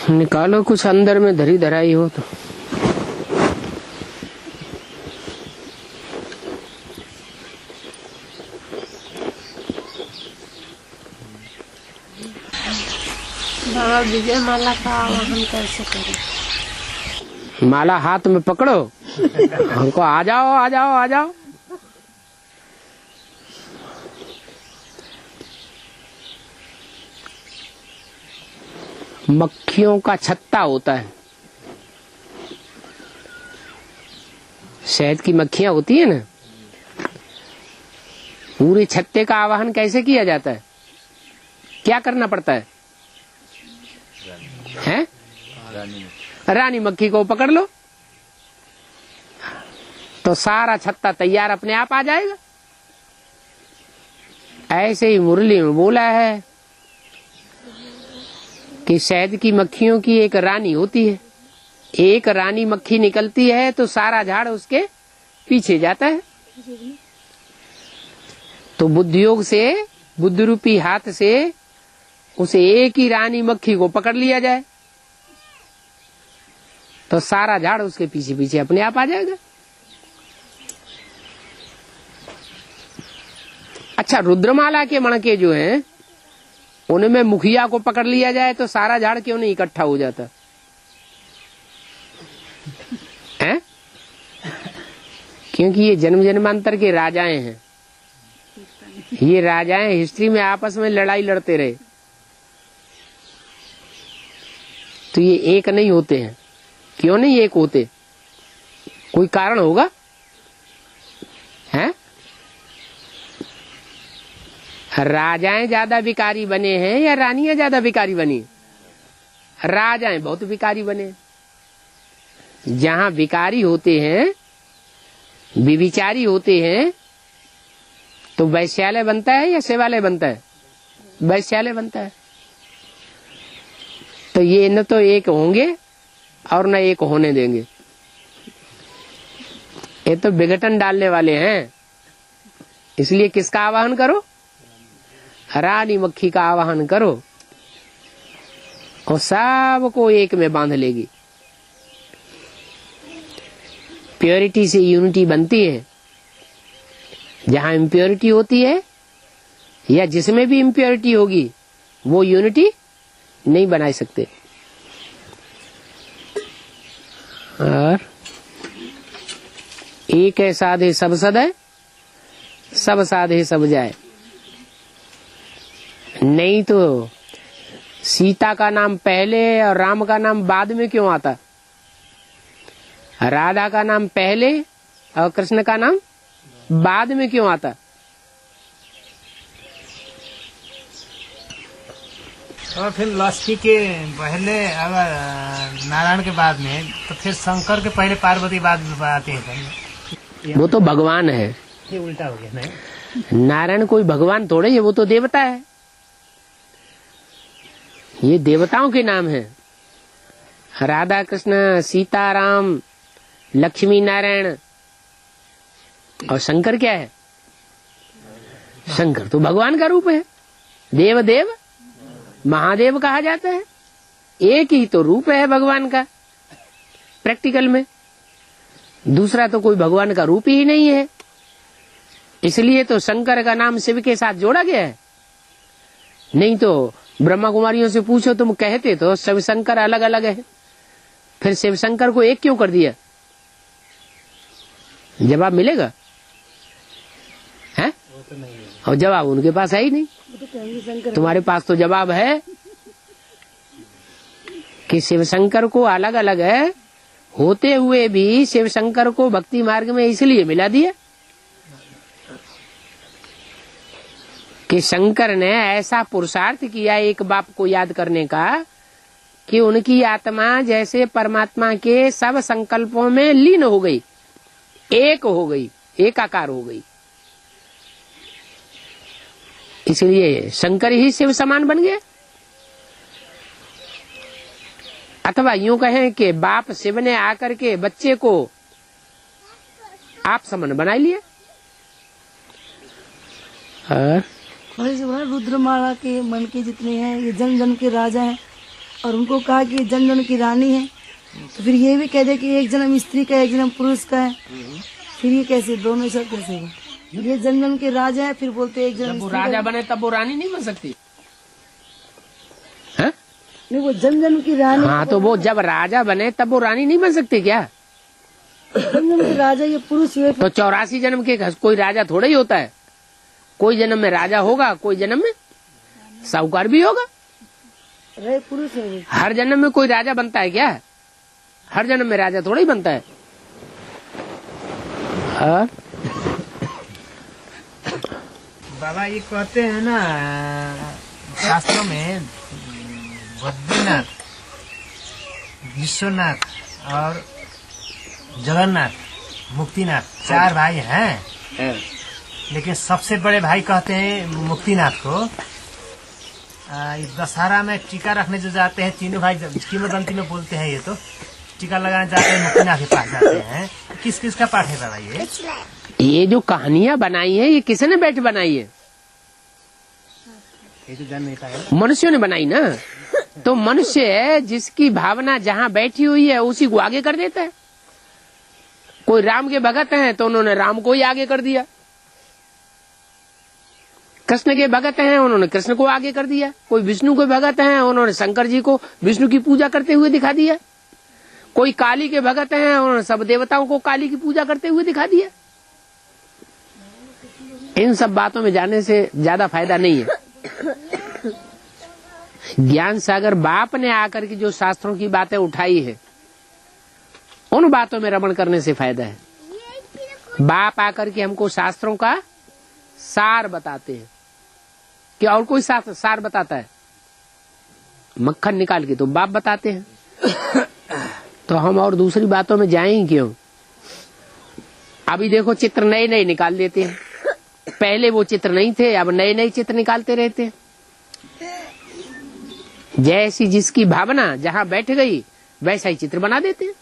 निकालो कुछ अंदर में धरी धराई हो तो। बाबा विजय माला का आवाहन कैसे करें? माला हाथ में पकड़ो, हमको आ जाओ आ जाओ आ जाओ। मक्खियों का छत्ता होता है, शहद की मक्खियां होती है ना, पूरे छत्ते का आवाहन कैसे किया जाता है? क्या करना पड़ता है? हैं? रानी मक्खी को पकड़ लो तो सारा छत्ता तैयार अपने आप आ जाएगा। ऐसे ही मुरली में बोला है कि शहद की मक्खियों की एक रानी होती है, एक रानी मक्खी निकलती है तो सारा झाड़ उसके पीछे जाता है। तो बुद्धि योग से, बुद्धि रूपी हाथ से उसे एक ही रानी मक्खी को पकड़ लिया जाए तो सारा झाड़ उसके पीछे पीछे अपने आप आ जाएगा। अच्छा, रुद्रमाला के मणके जो हैं उनमें मुखिया को पकड़ लिया जाए तो सारा झाड़ क्यों नहीं इकट्ठा हो जाता है? क्योंकि ये जन्म जन्मांतर के राजाएं हैं। ये राजाएं हिस्ट्री में आपस में लड़ाई लड़ते रहे तो ये एक नहीं होते हैं। क्यों नहीं एक होते? कोई कारण होगा हैं? राजाएं ज्यादा विकारी बने हैं या रानियां ज्यादा विकारी बनी? राजाएं बहुत विकारी बने। जहां विकारी होते हैं, विविचारी होते हैं, तो वैश्यालय बनता है या सेवालय बनता है? वैश्यालय बनता है। तो ये न तो एक होंगे और न एक होने देंगे। ये तो विघटन डालने वाले हैं। इसलिए किसका आवाहन करो? रानी मक्खी का आवाहन करो और सबको एक में बांध लेगी। प्योरिटी से यूनिटी बनती है। जहां इम्प्योरिटी होती है या जिसमें भी इम्प्योरिटी होगी वो यूनिटी नहीं बना सकते। और एक है साधे सब सदै, सब साधे सब जाए। नहीं तो सीता का नाम पहले और राम का नाम बाद में क्यों आता? राधा का नाम पहले और कृष्ण का नाम बाद में क्यों आता? और फिर लक्ष्मी के पहले अगर नारायण के बाद में तो फिर शंकर के पहले पार्वती बाद में आते हैं। वो तो भगवान है। ये उल्टा हो गया नहीं? नारायण कोई भगवान थोड़े है, वो तो देवता है। ये देवताओं के नाम है। राधा कृष्ण, सीता राम, लक्ष्मी नारायण। और शंकर क्या है? शंकर तो भगवान का रूप है। देव देव महादेव कहा जाता है। एक ही तो रूप है भगवान का प्रैक्टिकल में। दूसरा तो कोई भगवान का रूप ही नहीं है। इसलिए तो शंकर का नाम शिव के साथ जोड़ा गया है। नहीं तो ब्रह्मा कुमारियों से पूछो, तुम कहते तो शिव शंकर अलग अलग है, फिर शिव शंकर को एक क्यों कर दिया? जवाब मिलेगा है? और जवाब उनके पास है ही नहीं। तुम्हारे पास तो जवाब है कि शिव शंकर को अलग अलग है, होते हुए भी शिव शंकर को भक्ति मार्ग में इसलिए मिला दिया कि शंकर ने ऐसा पुरुषार्थ किया एक बाप को याद करने का कि उनकी आत्मा जैसे परमात्मा के सब संकल्पों में लीन हो गई, एक हो गई, एकाकार हो गई। इसलिए शंकर ही शिव समान बन गए। अथवा यूं कहें कि बाप शिव ने आकर के बच्चे को आप समान बना लिया। रुद्रमाला के मन के जितने हैं, ये जन्म जन्म के राजा हैं, और उनको कहा कि ये जन जन की रानी है, तो फिर ये भी कह दे कि एक जन्म स्त्री का एक जन्म पुरुष का है, फिर ये कैसे दोनों सब कैसे हुआ? ये जन जन के राजा है, फिर बोलते एक जन्म जब वो स्त्री राजा का। बने तब वो रानी नहीं बन सकती है? नहीं, वो जन जन की रानी। हाँ, तो वो जब राजा बने तब वो रानी नहीं बन सकती क्या? जन जन के राजा ये पुरुष हुए। तो 84 जन्म के कोई राजा थोड़ा ही होता है। कोई जन्म में राजा होगा, कोई जन्म में साहूकार भी होगा। रहे पुरुष है वो। हर जन्म में कोई राजा बनता है क्या? हर जन्म में राजा थोड़ा ही बनता है। हाँ? बाबा ये कहते हैं ना शास्त्रों में बद्रीनाथ, विश्वनाथ और जगन्नाथ, मुक्तिनाथ 4 भाई हैं, लेकिन सबसे बड़े भाई कहते हैं मुक्तिनाथ को। इस दशहरा में टीका रखने जो जाते हैं तीनों भाई, किंवदंती में बोलते हैं ये, तो टीका लगाने जाते हैं मुक्तिनाथ के पास जाते हैं। किस किस का पाठ है बाबा ये जो कहानियां बनाई है ये किसने बैठ बनाई है? ये तो जान नहीं पाया। मनुष्यों ने बनाई ना। तो मनुष्य है जिसकी भावना जहाँ बैठी हुई है उसी को आगे कर देता है। कोई राम के भगत हैं तो उन्होंने राम को ही आगे कर दिया। कृष्ण के भगत हैं उन्होंने कृष्ण को आगे कर दिया। कोई विष्णु के भगत हैं उन्होंने शंकर जी को विष्णु की पूजा करते हुए दिखा दिया। कोई काली के भगत हैं उन्होंने सब देवताओं को काली की पूजा करते हुए दिखा दिया। इन सब बातों में जाने से ज्यादा फायदा नहीं है। ज्ञान सागर बाप ने आकर के जो शास्त्रों की बातें उठाई है उन बातों में रमण करने से फायदा है। बाप आकर के हमको शास्त्रों का सार बताते हैं कि और कोई सार बताता है? मक्खन निकाल के तो बाप बताते हैं। तो हम और दूसरी बातों में जाएं क्यों? अभी देखो चित्र नए नए निकाल देते हैं। पहले वो चित्र नहीं थे, अब नए नए चित्र निकालते रहते हैं। जैसी जिसकी भावना जहां बैठ गई वैसा ही चित्र बना देते हैं।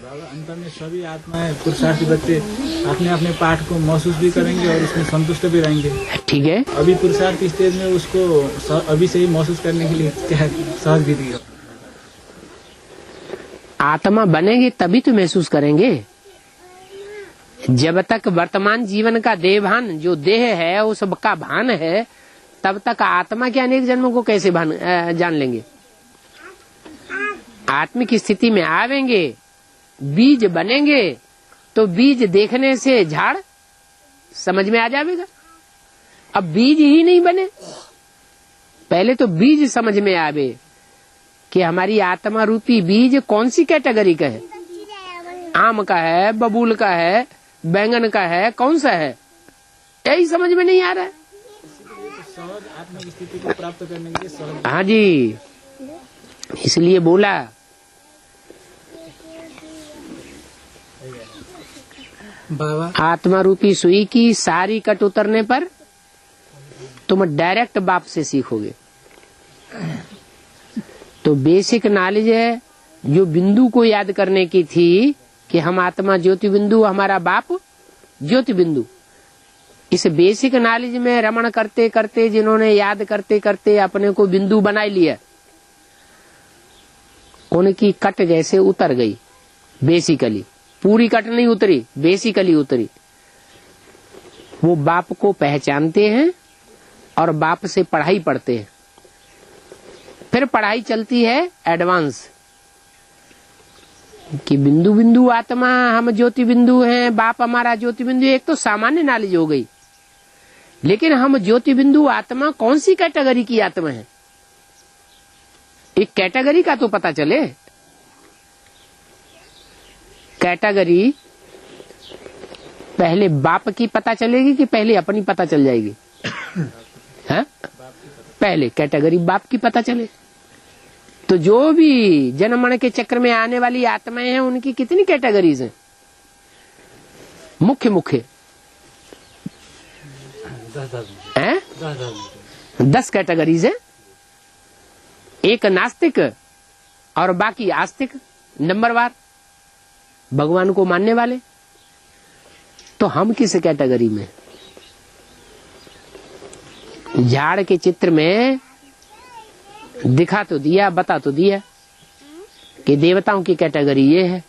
बाबा अंत में सभी आत्माएं पुरुषार्थी बच्चे अपने अपने पाठ को महसूस भी करेंगे और उसमें संतुष्ट भी रहेंगे। ठीक है, अभी पुरुषार्थी स्टेज में उसको अभी से ही महसूस करने के लिए क्या सहज विधि है? आत्मा बनेंगे तभी तो महसूस करेंगे। जब तक वर्तमान जीवन का देहभान जो देह है उस का भान है तब तक आत्मा के अनेक जन्मों को कैसे जान लेंगे? आत्मिक स्थिति में आवेंगे, बीज बनेंगे तो बीज देखने से झाड़ समझ में आ जाएगा। अब बीज ही नहीं बने, पहले तो बीज समझ में आवे कि हमारी आत्मा रूपी बीज कौन सी कैटेगरी का है। आम का है, बबूल का है, बैंगन का है, कौन सा है, यही समझ में नहीं आ रहा है। सहज आत्मिक स्थिति को प्राप्त करने के लिए सहज। हाँ जी, इसलिए बोला बाबा आत्मा रूपी सुई की सारी कट उतरने पर तुम डायरेक्ट बाप से सीखोगे। तो बेसिक नॉलेज है जो बिंदु को याद करने की थी कि हम आत्मा ज्योति बिंदु, हमारा बाप ज्योति बिंदु। इस बेसिक नॉलेज में रमण करते करते जिन्होंने याद करते करते अपने को बिंदु बना लिया, उनकी कट जैसे उतर गई। बेसिकली पूरी कट नहीं उतरी, बेसिकली उतरी। वो बाप को पहचानते हैं और बाप से पढ़ाई पढ़ते हैं। फिर पढ़ाई चलती है एडवांस कि बिंदु बिंदु आत्मा, हम ज्योति बिंदु हैं, बाप हमारा ज्योति बिंदु। एक तो सामान्य नॉलेज हो गई, लेकिन हम ज्योति बिंदु आत्मा कौन सी कैटेगरी की आत्मा है, एक कैटेगरी का तो पता चले। कैटेगरी पहले बाप की पता चलेगी कि पहले अपनी पता चल जाएगी? है? पहले कैटेगरी बाप की पता चले। तो जो भी जन्म मरण के चक्र में आने वाली आत्माएं हैं उनकी कितनी कैटेगरीज हैं? मुख्य मुख्य 10 कैटेगरीज है। एक नास्तिक और बाकी आस्तिक, नंबरवार भगवान को मानने वाले। तो हम किस कैटेगरी में? झाड़ के चित्र में दिखा तो दिया, बता तो दिया कि देवताओं की कैटेगरी ये है,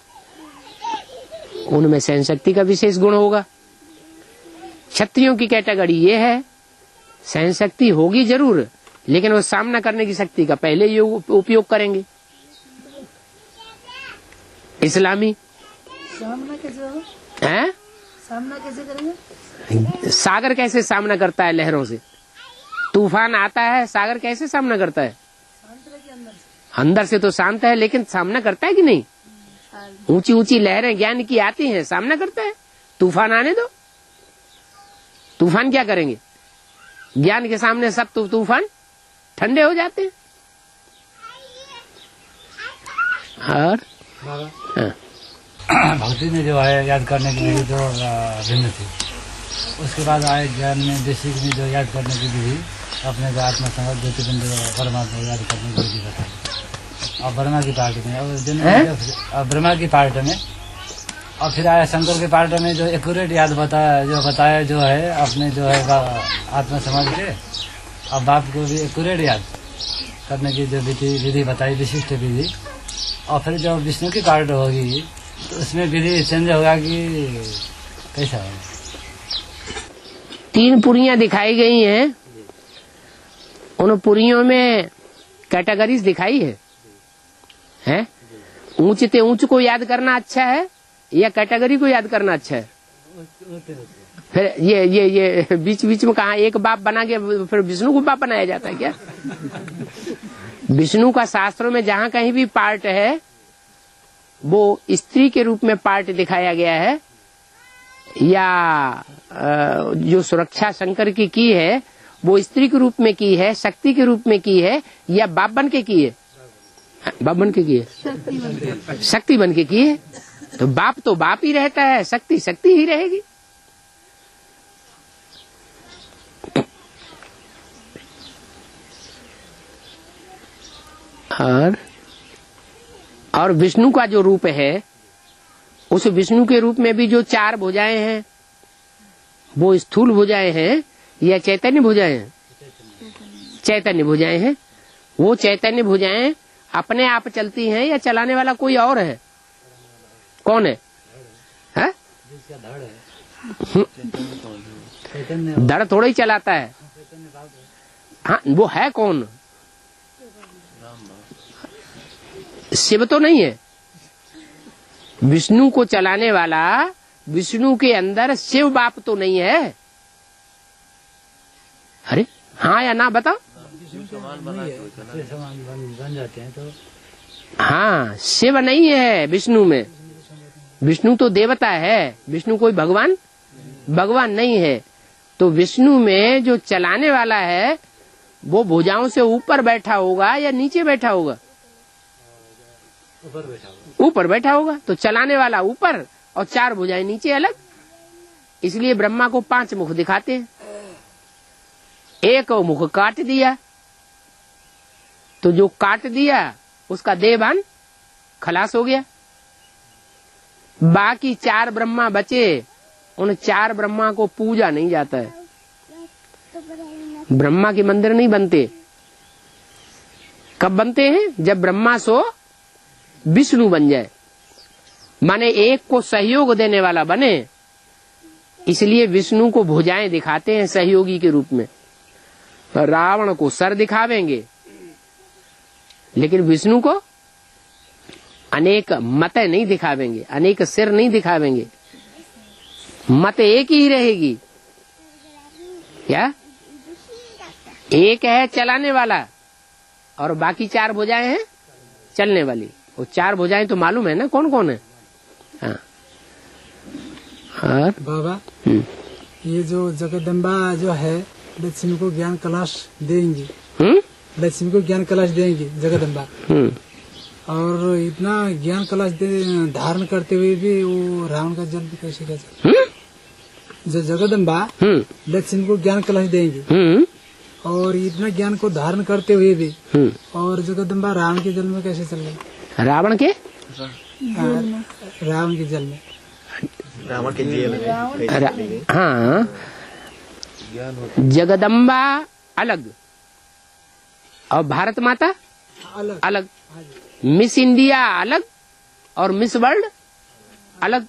उनमें सहन शक्ति का विशेष गुण होगा। क्षत्रियों की कैटेगरी ये है, सहन शक्ति होगी जरूर, लेकिन वो सामना करने की शक्ति का पहले ही उपयोग करेंगे। इस्लामी सामना कैसे होगा? है, सामना कैसे करेंगे? सागर कैसे सामना करता है लहरों से? तूफान आता है, सागर कैसे सामना करता है? अंदर से तो शांत है, लेकिन सामना करता है कि नहीं? ऊंची ऊंची लहरें ज्ञान की आती हैं, सामना करता है। तूफान आने दो, तूफान क्या करेंगे? ज्ञान के सामने सब तूफान ठंडे हो जाते हैं। और भक्ति में जो है याद करने की विधि तो भिन्न थी। उसके बाद आए ज्ञान में बेसिक में जो याद करने की विधि, अपने जो आत्मा संगत ज्योतिबिंदु परमात्मा को याद करने की विधि बताई। और ब्रह्मा की पार्ट में, और ब्रह्मा की पार्ट में, और फिर आया शंकर के पार्ट में जो एक्यूरेट याद बताया जो है अपने जो है आत्मा समाज के, और बाप को भी एक्यूरेट याद करने की जो विधि बताई, विशिष्ट विधि। और फिर जो विष्णु की पार्ट होगी तो उसमें विधि चेंज होगा कि कैसा होगा? 3 पुरियां दिखाई गई हैं, उन पुरियों में कैटेगरीज दिखाई है? ऊंच से ऊंच को याद करना अच्छा है या कैटेगरी को याद करना अच्छा है? फिर ये बीच बीच में कहा एक बाप बना के फिर विष्णु को बाप बनाया जाता है क्या? विष्णु का शास्त्रों में जहाँ कहीं भी पार्ट है वो स्त्री के रूप में पार्ट दिखाया गया है, या जो सुरक्षा शंकर की है वो स्त्री के रूप में की है, शक्ति के रूप में की है, या बाप बन के की है? बाप बन के की है, शक्ति बन के की है। तो बाप ही रहता है, शक्ति शक्ति ही रहेगी। और विष्णु का जो रूप है, उस विष्णु के रूप में भी जो 4 भुजाएं हैं, वो स्थूल भुजाएं हैं या चैतन्य भुजाएं हैं? चैतन्य भुजाएं हैं। वो चैतन्य भुजाएं अपने आप चलती हैं या चलाने वाला कोई और है? कौन है? धड़ थोड़ा ही चलाता है। हाँ, वो है कौन? शिव तो नहीं है। विष्णु को चलाने वाला, विष्णु के अंदर शिव बाप तो नहीं है। अरे हाँ या ना बताओ। बन जाते हैं तो हाँ, शिव नहीं है विष्णु में। विष्णु तो देवता है, विष्णु कोई भगवान नहीं है। तो विष्णु में जो चलाने वाला है वो भुजाओं से ऊपर बैठा होगा या नीचे बैठा होगा? ऊपर बैठा होगा। तो चलाने वाला ऊपर और 4 भुजाएं नीचे अलग। इसलिए ब्रह्मा को 5 मुख दिखाते हैं। एक मुख काट दिया, तो जो काट दिया उसका देहभान खलास हो गया। बाकी 4 ब्रह्मा बचे, उन 4 ब्रह्मा को पूजा नहीं जाता है। ब्रह्मा के मंदिर नहीं बनते। कब बनते हैं? जब ब्रह्मा सो विष्णु बन जाए, माने एक को सहयोग देने वाला बने। इसलिए विष्णु को भुजाएं दिखाते हैं सहयोगी के रूप में। रावण को सर दिखावेंगे, लेकिन विष्णु को अनेक मतें नहीं दिखावेंगे, अनेक सिर नहीं दिखावेंगे। मत एक ही रहेगी। क्या? एक है चलाने वाला और बाकी 4 भुजाएं हैं चलने वाली। वो 4 भुजाएं तो मालूम है ना कौन कौन है? हाँ। और बाबा, ये जो जगदम्बा जो है लक्ष्मी को ज्ञान कलश देंगी, लक्ष्मी को ज्ञान कलश देंगी जगदम्बा। और इतना ज्ञान कलश धारण करते हुए भी वो रावण का जल भी कैसे कर सकते? जो जगदम्बा लक्ष्मी को ज्ञान कलश देंगी और इतना ज्ञान को धारण करते हुए भी, और जगदम्बा रावण के जल में कैसे चल रही? रावण के रावण के जल में, रावण के जेल में। हाँ, जगदम्बा अलग, और भारत माता अलग। अलग, मिस इंडिया अलग और मिस वर्ल्ड अलग।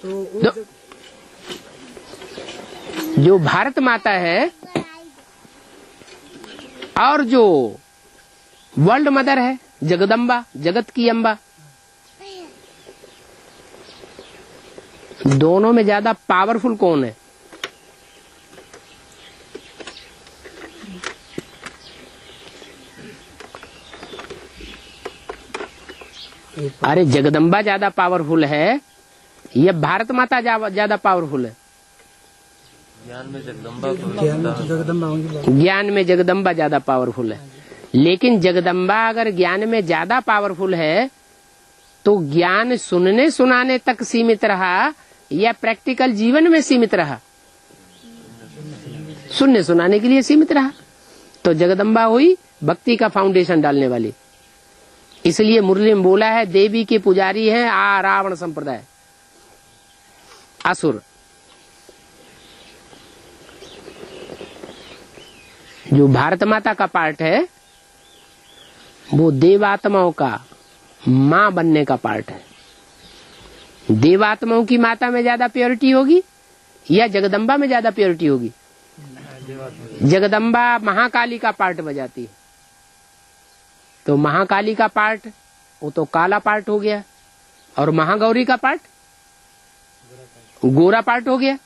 तो वो दो- जो भारत माता है और जो वर्ल्ड मदर है, जगदम्बा, जगत की अम्बा, दोनों में ज्यादा पावरफुल कौन है? अरे जगदम्बा ज्यादा पावरफुल है या भारत माता ज्यादा पावरफुल है? ज्ञान में जगदम्बा होंगी बात। ज्ञान में जगदम्बा ज्यादा पावरफुल है, लेकिन जगदम्बा अगर ज्ञान में ज्यादा पावरफुल है तो ज्ञान सुनने सुनाने तक सीमित रहा या प्रैक्टिकल जीवन में सीमित रहा? सुनने सुनाने के लिए सीमित रहा। तो जगदम्बा हुई भक्ति का फाउंडेशन डालने वाली। इसलिए मुरली में बोला है, देवी के पुजारी है आ रावण संप्रदाय, असुर। जो भारत माता का पार्ट है वो देवात्माओं का माँ बनने का पार्ट है। देवात्माओं की माता में ज्यादा प्योरिटी होगी या जगदम्बा में ज्यादा प्योरिटी होगी? जगदम्बा महाकाली का पार्ट बजाती है, तो महाकाली का पार्ट वो तो काला पार्ट हो गया, और महागौरी का पार्ट गोरा पार्ट हो गया।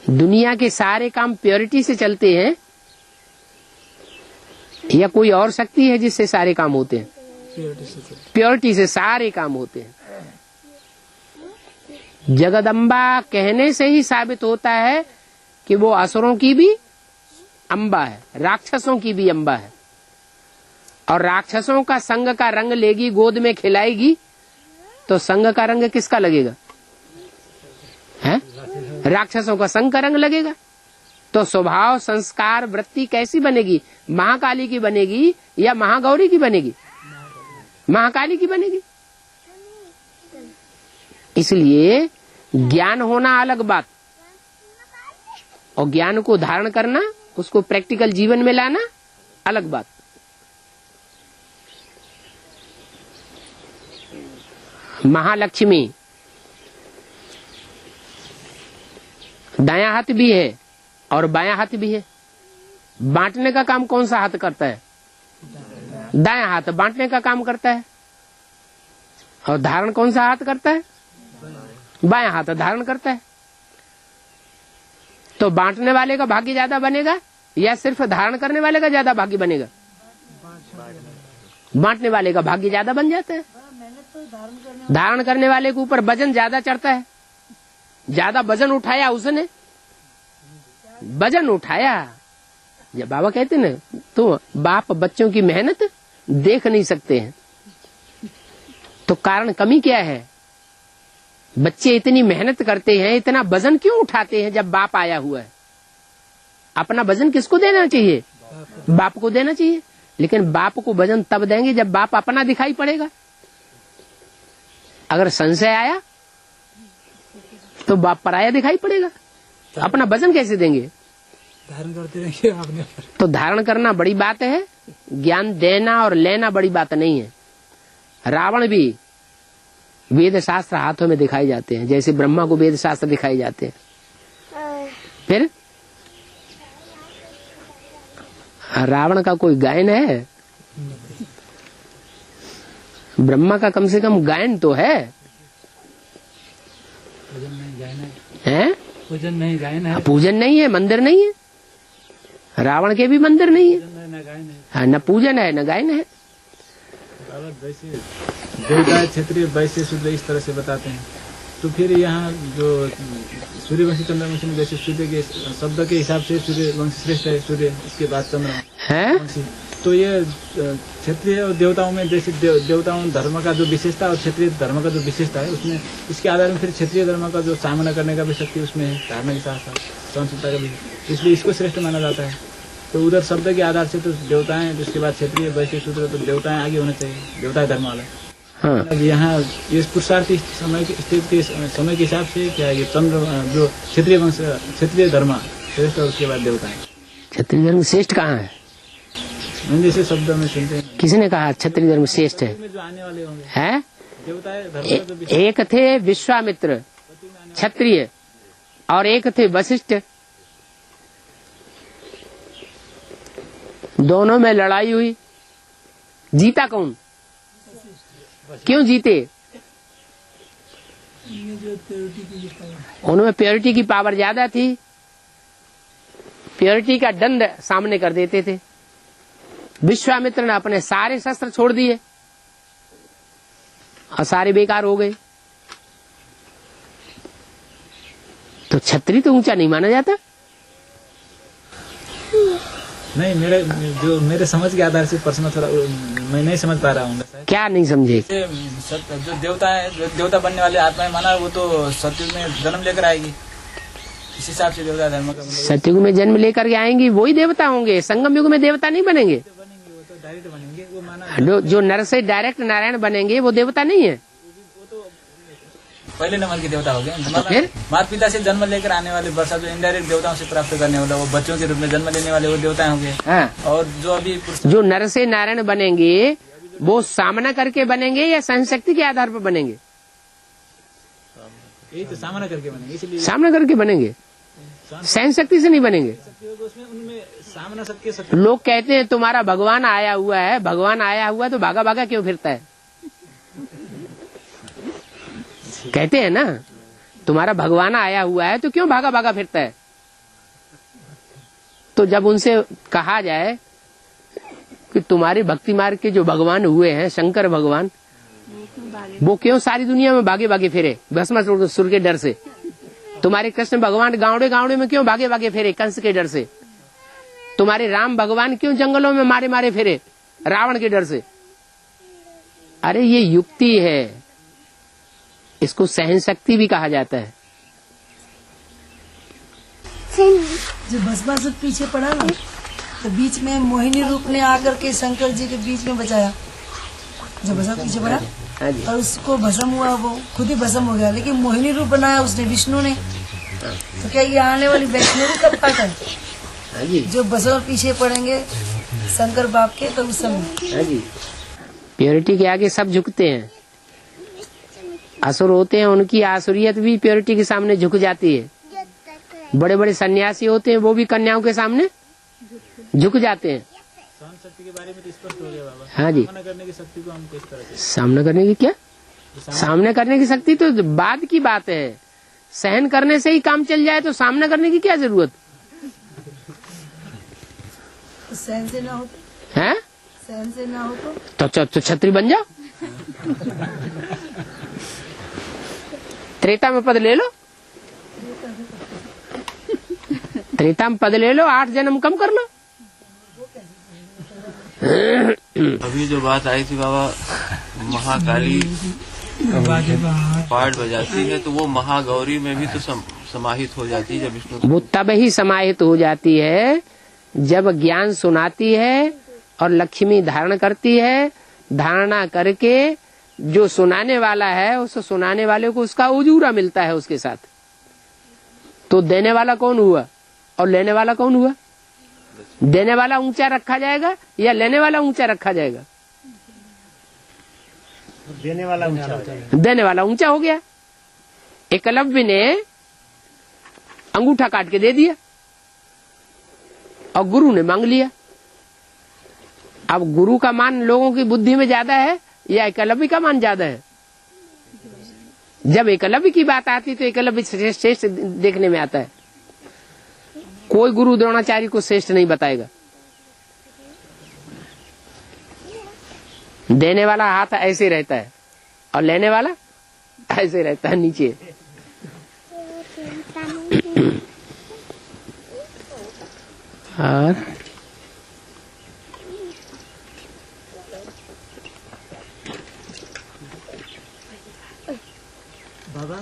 दुनिया के सारे काम प्योरिटी से चलते हैं या कोई और शक्ति है जिससे सारे काम होते हैं? प्योरिटी से सारे काम होते हैं। जगदम्बा कहने से ही साबित होता है कि वो असुरों की भी अम्बा है, राक्षसों की भी अम्बा है, और राक्षसों का संग का रंग लेगी, गोद में खिलाएगी, तो संग का रंग किसका लगेगा? है राक्षसों का संग का रंग लगेगा। तो स्वभाव संस्कार वृत्ति कैसी बनेगी? महाकाली की बनेगी या महागौरी की बनेगी? महाकाली की बनेगी। इसलिए ज्ञान होना अलग बात, और ज्ञान को धारण करना, उसको प्रैक्टिकल जीवन में लाना अलग बात। महालक्ष्मी दायां हाथ भी है और बायां हाथ भी है। बांटने का काम कौन सा हाथ करता है? दायां हाथ बांटने का काम करता है, और धारण कौन सा हाथ करता है? बायां हाथ धारण करता है। तो बांटने वाले का भाग्य ज्यादा बनेगा या सिर्फ धारण करने वाले का ज्यादा भाग्य बनेगा? बांटने वाले का भाग्य ज्यादा बन जाता है। धारण करने वाले के ऊपर वजन ज्यादा चढ़ता है। ज्यादा वजन उठाया उसने, वजन उठाया। जब बाबा कहते ना, तो बाप बच्चों की मेहनत देख नहीं सकते हैं, तो कारण कमी क्या है? बच्चे इतनी मेहनत करते हैं, इतना वजन क्यों उठाते हैं जब बाप आया हुआ है? अपना वजन किसको देना चाहिए? बाप को देना चाहिए। लेकिन बाप को वजन तब देंगे जब बाप अपना दिखाई पड़ेगा। अगर संशय आया तो बाप पराया दिखाई पड़ेगा। अपना वजन कैसे देंगे? धारण करते रहेंगे आपने। तो धारण करना बड़ी बात है, ज्ञान देना और लेना बड़ी बात नहीं है। रावण भी वेद शास्त्र हाथों में दिखाए जाते हैं, जैसे ब्रह्मा को वेद शास्त्र दिखाए जाते हैं। फिर रावण का कोई गायन है? ब्रह्मा का कम से कम गायन तो है। पूजन नहीं गायन है, हैं? पूजन नहीं गायन है, पूजन नहीं है, मंदिर नहीं है। रावण के भी मंदिर नहीं है, न गायन है। हाँ, न पूजन है न गायन है। वैसे देवता क्षेत्रीय वैश्य शूद्र इस तरह से बताते हैं, तो फिर यहाँ जो सूर्यवंशी चंद्रवंशी में जैसे सूर्य के शब्द के हिसाब से सूर्यवंशी श्रेष्ठ है, सूर्य इसके बाद चंद्रवंशी, है? तो ये क्षेत्रीय और देवताओं में जैसे देवताओं धर्म का जो विशेषता और क्षेत्रीय धर्म का जो विशेषता है, उसमें इसके आधार में फिर क्षेत्रीय धर्म का जो सामना करने का भी शक्ति उसमें है, धारणा के साथ साथ सहनशीलता का भी, इसलिए इसको श्रेष्ठ माना जाता है। तो उधर शब्द के आधार से तो देवताएं, जिसके बाद क्षेत्रीय वैश्य शूद्र, तो देवताएं आगे होने चाहिए, देवता धर्म वाला। हाँ। अब यहाँ ये पुरुषार्थी समय के स्थिति के समय के हिसाब से क्या ये चंद्र जो क्षेत्रीय वंश क्षेत्रीय धर्म श्रेष्ठ और उसके बाद देवता है। क्षत्रिय धर्म श्रेष्ठ कहाँ है? जैसे शब्दों में सुनते हैं किसने कहा क्षत्रिय धर्म श्रेष्ठ है? जो आने वाले होंगे है? देवता है धर्म का जो एक थे विश्वामित्र क्षत्रिय और एक थे वशिष्ठ। दोनों में लड़ाई हुई, जीता कौन? क्यों जीते? उनमें प्योरिटी की पावर ज्यादा थी, प्योरिटी का दंड सामने कर देते थे। विश्वामित्र ने अपने सारे शस्त्र छोड़ दिए और सारे बेकार हो गए। तो क्षत्रिय तो ऊंचा नहीं माना जाता? नहीं, मेरे समझ के आधार से प्रश्न थोड़ा मैं नहीं समझ पा रहा हूँ। क्या नहीं समझे? जो देवता है, जो देवता बनने वाले आत्माएं माना, वो तो सतयुग में जन्म लेकर आएगी। इस हिसाब से देवता धर्म का सतयुग में जन्म लेकर के आएंगी, वही देवता होंगे। संगम युग में देवता नहीं बनेंगे। वो तो डायरेक्ट बनेंगे, वो माना जो नर से डायरेक्ट नारायण बनेंगे वो देवता नहीं है। पहले नंबर के देवता हो गए। फिर माता पिता से जन्म लेकर आने वाले वर्षा जो इनडायरेक्ट देवताओं से प्राप्त करने वाला, वो बच्चों के रूप में जन्म लेने वाले वो देवता होंगे। और जो अभी जो नर से नारायण बनेंगे वो सामना करके बनेंगे या सहन शक्ति के आधार पर बनेंगे? यही तो सामना करके बनेंगे, इसलिए सामना करके बनेंगे, सहन शक्ति से नहीं बनेंगे। उसमें उनमें सामना सबके लोग कहते हैं तुम्हारा भगवान आया हुआ है, भगवान आया हुआ तो भागा भागा क्यों फिरता है? कहते हैं ना, तुम्हारा भगवान आया हुआ है तो क्यों भागा भागा फिरता है? तो जब उनसे कहा जाए कि तुम्हारे भक्ति मार्ग के जो भगवान हुए हैं, शंकर भगवान, वो क्यों सारी दुनिया में भागे भागे फिरे भस्मासुर के डर से? तुम्हारे कृष्ण भगवान गावड़े गावड़े में क्यों भागे भागे फिरे कंस के डर से? तुम्हारे राम भगवान क्यों जंगलों में मारे मारे फिरे रावण के डर से? अरे ये युक्ति है, इसको सहन शक्ति भी कहा जाता है। जो भस्मासुर पीछे पड़ा ना, तो बीच में मोहिनी रूप ने आकर के शंकर जी के बीच में बचाया। जो भस्म पीछे पड़ा और उसको भस्म हुआ, वो खुद ही भस्म हो गया, लेकिन मोहिनी रूप बनाया उसने, विष्णु ने। तो क्या ये आने वाली वैष्णवी कब तक है? जो भस्म पीछे पड़ेंगे शंकर बाप के, तो उस समय प्योरिटी के आगे सब झुकते हैं। असुर होते हैं, उनकी आसुरियत भी प्योरिटी के सामने झुक जाती है। बड़े बड़े सन्यासी होते हैं, वो भी कन्याओं के सामने झुक जाते हैं। सहन शक्ति के बारे में तो स्पष्ट हो गया बाबा। हाँ जी, सामना करने की शक्ति को हम किस तरह से? सामना करने की क्या? सामना करने की शक्ति तो बाद की बात है। सहन करने से ही काम चल जाए तो सामना करने की क्या जरूरत तो सहन से ना हो है? सहन से ना हो तो छत्री बन जाओ। त्रेता में पद ले लो, त्रेता में पद ले लो, 8 जन्म कम कर लो। अभी जो बात आई थी बाबा, महाकाली पाठ बजाती है तो वो महागौरी में भी तो समाहित हो जाती है। जब विष्णु वो तब ही समाहित हो जाती है जब ज्ञान सुनाती है और लक्ष्मी धारण करती है। धारणा करके जो सुनाने वाला है, उस सुनाने वाले को उसका उजूरा मिलता है उसके साथ। तो देने वाला कौन हुआ और लेने वाला कौन हुआ? देने वाला ऊंचा रखा जाएगा या लेने वाला ऊंचा रखा जाएगा? देने वाला ऊंचा हो जाएगा। देने वाला ऊंचा हो गया। एकलव्य ने अंगूठा काट के दे दिया और गुरु ने मांग लिया। अब गुरु का मान लोगों की बुद्धि में ज्यादा है या एकलव्य का मान ज्यादा है? जब एकलव्य की बात आती तो एकलव्य श्रेष्ठ देखने में आता है। कोई गुरु द्रोणाचार्य को श्रेष्ठ नहीं बताएगा। देने वाला हाथ ऐसे रहता है और लेने वाला ऐसे रहता है नीचे। और बाबा,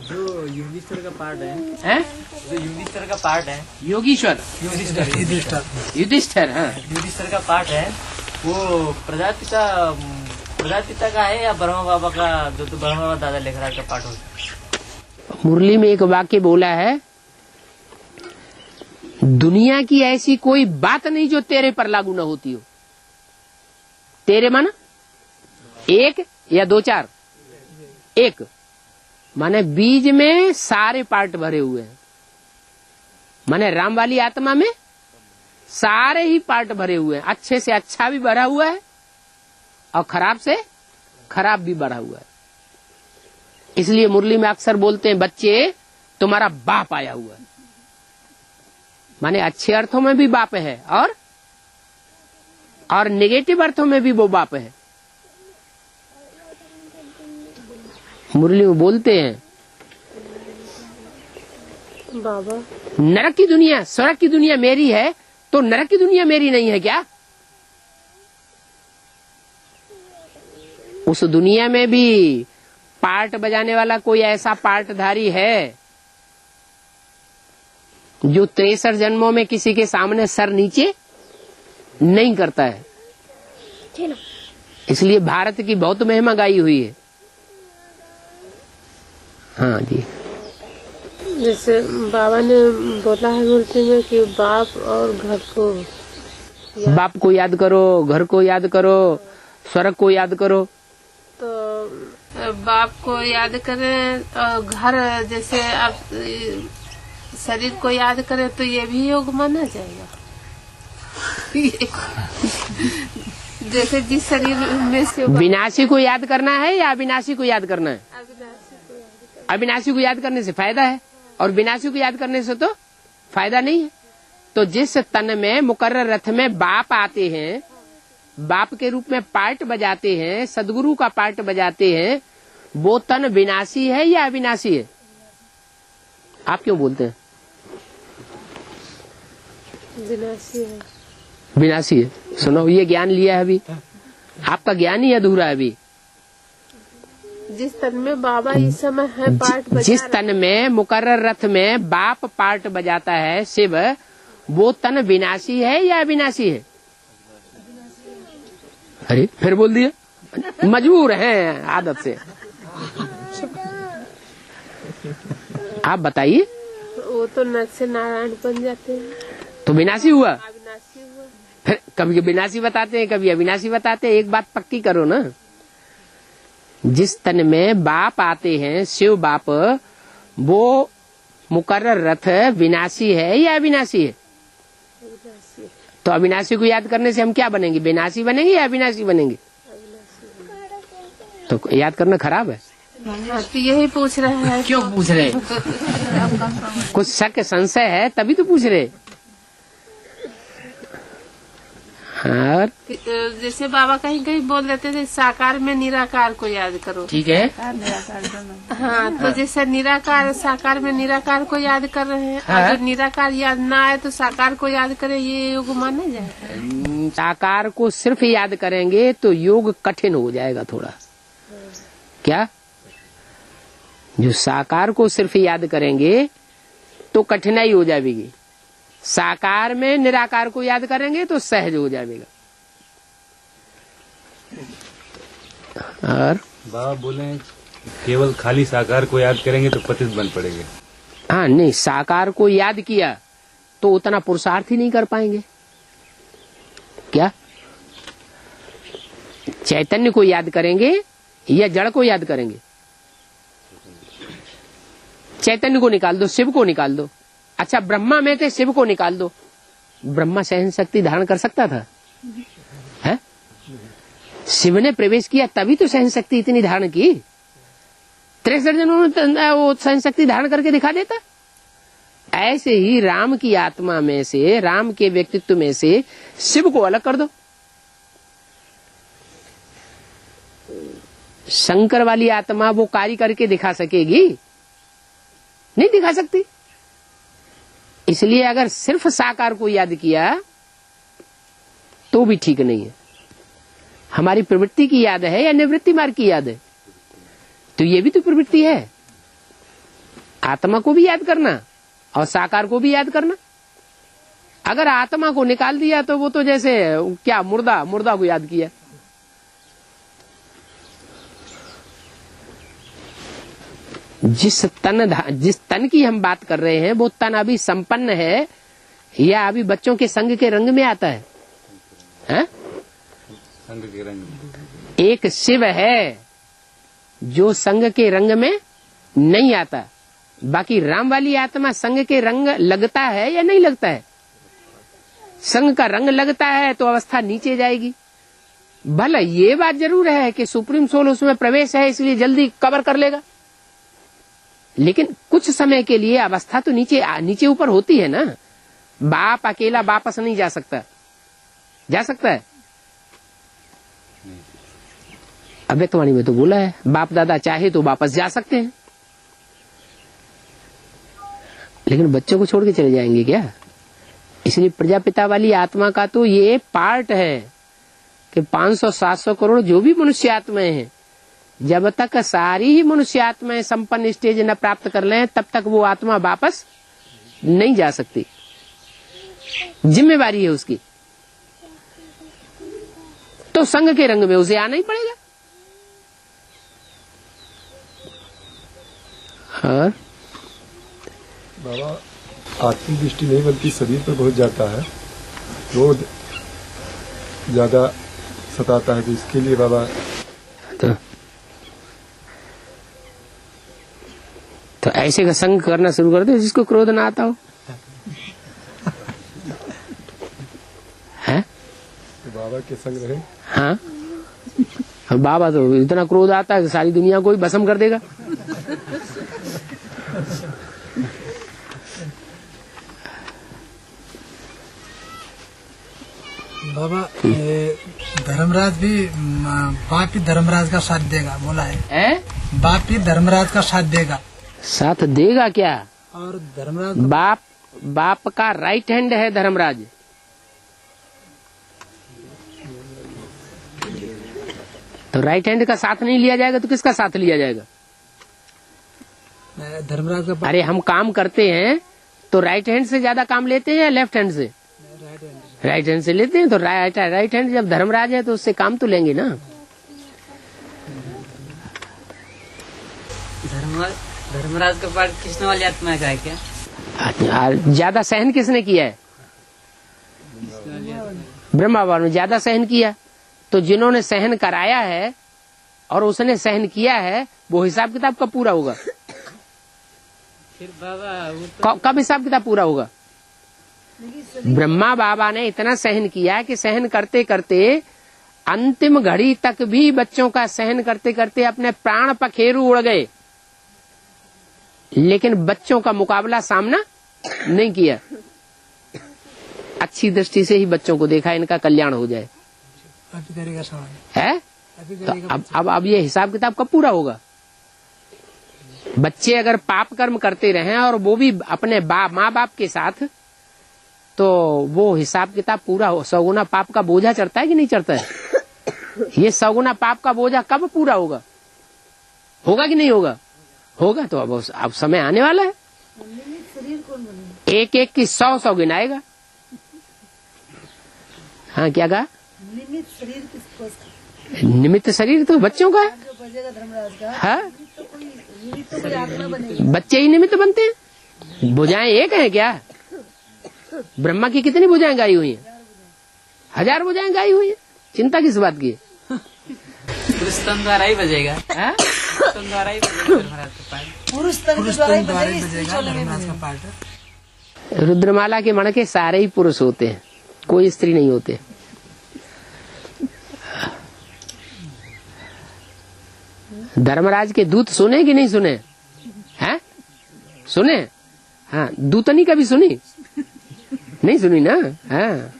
जो योगीश्वर का पार्ट है, जो योगीश्वर का पार्ट है, योगीश्वर युधिष्ठिर, हाँ, योगीश्वर का पार्ट है, वो प्रजापिता का है या ब्रह्मा बाबा का, जो तो ब्रह्मा बाबा दादा लेखराज का पार्ट होता है? मुरली में एक वाक्य बोला है, दुनिया की ऐसी कोई बात नहीं जो तेरे पर लागू न होती हो। तेरे माना एक या दो चार? एक माने बीज में सारे पार्ट भरे हुए हैं, माने राम वाली आत्मा में सारे ही पार्ट भरे हुए हैं। अच्छे से अच्छा भी भरा हुआ है और खराब से खराब भी भरा हुआ है। इसलिए मुरली में अक्सर बोलते हैं, बच्चे तुम्हारा बाप आया हुआ है। माने अच्छे अर्थों में भी बाप है और नेगेटिव अर्थों में भी वो बाप है। मुरली में बोलते हैं, बाबा नरक की दुनिया स्वर्ग की दुनिया मेरी है, तो नरक की दुनिया मेरी नहीं है क्या? उस दुनिया में भी पार्ट बजाने वाला कोई ऐसा पार्टधारी है जो 63 जन्मों में किसी के सामने सर नीचे नहीं करता है। इसलिए भारत की बहुत महिमा गाई हुई है। हाँ जी, जैसे बाबा ने बोला है मूर्ति में कि बाप और घर को बाप को याद करो, घर को याद करो, स्वर्ग को याद करो। तो बाप को याद करें और घर, जैसे आप शरीर को याद करें तो ये भी योग माना जाएगा। जैसे जिस शरीर में से विनाशी को याद करना है या अविनाशी को याद करना है? अविनाशी को याद करने से फायदा है और विनाशी को याद करने से तो फायदा नहीं है। तो जिस तन में मुकर्रर रथ में बाप आते हैं, बाप के रूप में पार्ट बजाते हैं, सदगुरु का पार्ट बजाते हैं, वो तन विनाशी है या अविनाशी है? आप क्यों बोलते हैं विनाशी है? विनाशी है। सुनो, ये ज्ञान लिया है अभी, आपका ज्ञान ही अधूरा है अभी। जिस तन में बाबा इस समय है पार्ट बजा जिस तन में मुकर्रर रथ में बाप पार्ट बजाता है शिव, वो तन विनाशी है या अविनाशी है? अरे फिर बोल दिया, मजबूर हैं आदत से। आप बताइए। वो तो नर से नारायण बन जाते हैं, तो विनाशी हुआ। अविनाशी हुआ। फिर कभी विनाशी बताते हैं, कभी अविनाशी बताते हैं। एक बात पक्की करो ना, जिस तन में बाप आते हैं शिव बाप, वो मुकर्रर रथ विनाशी है या अविनाशी है? तो अविनाशी को याद करने से हम क्या बनेंगे? विनाशी बनेंगे या अविनाशी बनेंगे? तो याद करना खराब है। हाँ, तो यही पूछ रहे हैं। क्यों पूछ रहे? कुछ शक संशय है तभी तो पूछ रहे। और जैसे बाबा कहीं कहीं बोल देते थे साकार में निराकार को याद करो। ठीक है। हाँ, तो जैसे निराकार साकार में निराकार को याद कर रहे हैं। हाँ। अगर निराकार याद ना आए तो साकार को याद करें, ये योग माना जाए? साकार को सिर्फ याद करेंगे तो योग कठिन हो जाएगा थोड़ा। क्या? जो साकार को सिर्फ याद करेंगे तो कठिनाई हो जाएगी, साकार में निराकार को याद करेंगे तो सहज हो जाएगा। और बाबा बोले केवल खाली साकार को याद करेंगे तो पतित बन पड़ेंगे। हाँ, नहीं, साकार को याद किया तो उतना पुरुषार्थ ही नहीं कर पाएंगे। क्या चैतन्य को याद करेंगे या जड़ को याद करेंगे? चैतन्य को निकाल दो, शिव को निकाल दो। अच्छा, ब्रह्मा में थे, शिव को निकाल दो। ब्रह्मा सहन शक्ति धारण कर सकता था? है? शिव ने प्रवेश किया तभी तो सहन शक्ति इतनी धारण की। 63 जनों में वो सहन शक्ति धारण करके दिखा देता। ऐसे ही राम की आत्मा में से, राम के व्यक्तित्व में से शिव को अलग कर दो। शंकर वाली आत्मा वो कार्य करके दिखा सकेगी? नहीं दिखा सकती। इसलिए अगर सिर्फ साकार को याद किया तो भी ठीक नहीं है। हमारी प्रवृत्ति की याद है या निवृत्ति मार्ग की याद है? तो ये भी तो प्रवृत्ति है। आत्मा को भी याद करना और साकार को भी याद करना। अगर आत्मा को निकाल दिया तो वो तो जैसे क्या मुर्दा को याद किया। जिस तन की हम बात कर रहे हैं वो तन अभी संपन्न है या अभी बच्चों के संग के रंग में आता है? संग के रंग में एक शिव है जो संग के रंग में नहीं आता, बाकी राम वाली आत्मा संग के रंग लगता है या नहीं लगता है? संग का रंग लगता है तो अवस्था नीचे जाएगी। भला ये बात जरूर है कि सुप्रीम सोल उसमें प्रवेश है इसलिए जल्दी कवर कर लेगा, लेकिन कुछ समय के लिए अवस्था तो नीचे ऊपर होती है ना। बाप अकेला वापस नहीं जा सकता, जा सकता है? अव्यक्तवाणी में तो बोला है बाप दादा चाहे तो वापस जा सकते हैं, लेकिन बच्चों को छोड़ के चले जाएंगे क्या? इसलिए प्रजापिता वाली आत्मा का तो ये पार्ट है कि 500-700 करोड़ जो भी मनुष्य आत्माएं हैं, जब तक सारी ही मनुष्य आत्माएं संपन्न स्टेज न प्राप्त कर लें तब तक वो आत्मा वापस नहीं जा सकती। जिम्मेवारी है उसकी, तो संग के रंग में उसे आना ही पड़ेगा। और बाबा आत्मिक दृष्टि नहीं बल्कि शरीर पर बहुत जाता है, क्रोध ज्यादा सताता है, तो इसके लिए बाबा तो ऐसे का संग करना शुरू कर दो जिसको क्रोध ना आता हो। है तो बाबा के संग रहे। हाँ, बाबा तो इतना क्रोध आता है कि सारी दुनिया को ही भस्म कर देगा। बाबा धर्मराज भी बाप ही धर्मराज का साथ देगा बोला है? बाप ही धर्मराज का साथ देगा। साथ देगा क्या? और धर्मराज बाप का राइट हैंड है धर्मराज। तो राइट हैंड का साथ नहीं लिया जाएगा तो किसका साथ लिया जाएगा? धर्मराज का। अरे हम काम करते हैं तो राइट हैंड से ज्यादा काम लेते हैं या लेफ्ट हैंड से? राइट हैंड से लेते हैं। तो राइट हैंड जब धर्मराज है तो उससे काम तो लेंगे ना। धर्मराज का पाठ कृष्ण वाली आत्मा का है क्या? ज्यादा सहन किसने किया है? ब्रह्मा बाबा ने ज्यादा सहन किया। तो जिन्होंने सहन कराया है और उसने सहन किया है वो हिसाब किताब कब पूरा होगा? फिर बाबा कब हिसाब किताब पूरा होगा? ब्रह्मा बाबा ने इतना सहन किया कि सहन करते करते अंतिम घड़ी तक भी बच्चों का सहन करते करते अपने प्राण पखेरु उड़ गए, लेकिन बच्चों का मुकाबला सामना नहीं किया। अच्छी दृष्टि से ही बच्चों को देखा, इनका कल्याण हो जाए है। तो अब ये हिसाब किताब कब पूरा होगा? बच्चे अगर पाप कर्म करते रहे और वो भी अपने माँ बाप के साथ, तो वो हिसाब किताब पूरा हो। 100 गुना पाप का बोझा चढ़ता है कि नहीं चढ़ता है? ये 100 गुना पाप का बोझा कब पूरा होगा? होगा कि नहीं होगा? होगा। तो अब समय आने वाला है, एक एक की 100 गिनाएगा। हाँ, क्या कहा? निमित्त शरीर तो बच्चों का है। हाँ, बच्चे ही निमित्त बनते हैं। भुजाएं एक है क्या? ब्रह्मा की कितनी भुजाएं गाई हुई हैं? 1000 भुजाएं गाई हुई हैं। चिंता किस बात की? पुरुष तन द्वारा ही बजेगा। तन द्वारा ही बजेगा पुरुष तन द्वारा ही बजेगा धर्मराज का पाठ। रुद्रमाला के मणके सारे ही पुरुष होते हैं, कोई स्त्री नहीं होते। धर्मराज के दूत सुने कि नहीं सुने? हैं? सुने? हाँ, दूतनी कभी सुनी? नहीं सुनी ना। हाँ,